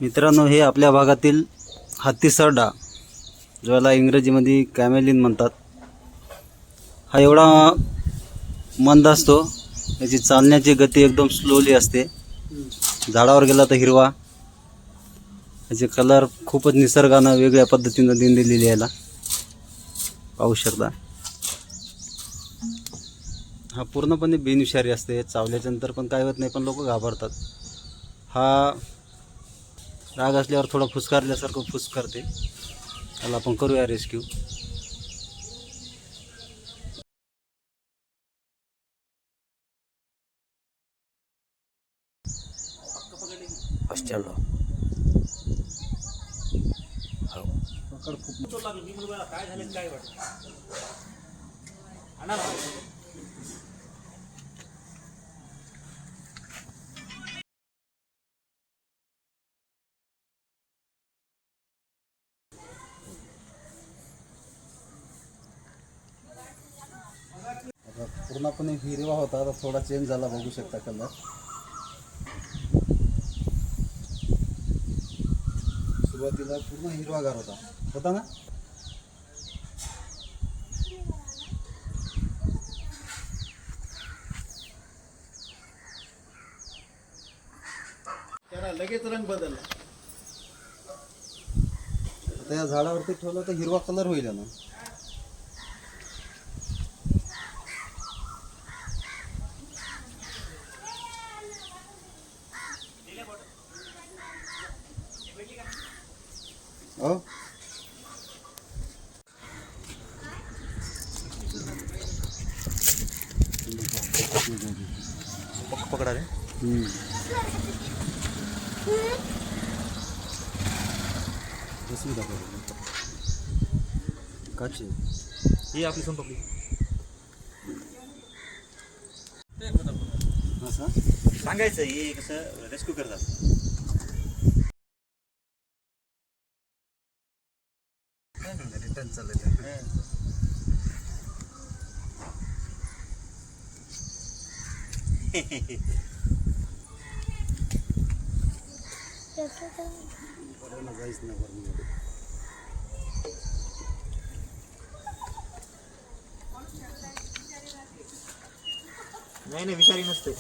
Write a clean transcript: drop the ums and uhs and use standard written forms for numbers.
मित्रांनो, हे आपल्या भागातील हत्तीसरडा, ज्याला इंग्रजीमध्ये कॅमेलिन म्हणतात. हा एवढा मंद असतो, याची चालण्याची गती एकदम स्लोली असते. झाडावर गेला तर हिरवा. याचे कलर खूपच निसर्गानं वेगळ्या पद्धतीनं दिलेली याला पाहू शकता. हा पूर्णपणे बेनिशारी असते. चावल्याच्या नंतर पण काय होत नाही, पण लोक घाबरतात. हा राग असल्यावर थोडं फुसकारल्यासारखं फुसकारते. त्याला आपण करूया रेस्क्यू. पूर्णपणे हिरवा होता, आता थोडा चेंज झाला, बघू शकता कलर. सुरुवातीला पूर्ण हिरवागार होता ना. त्याला लगेच रंग बदलला. आता या झाडावरती ठेवलं तर हिरवा कलर होईल ना. हो, पकडा रे. काची ही आपली सोनपापडी. असं सांगायचं हे कसं रेस्क्यू करतात. रिटर्न चालत. नाही विषारी नसते.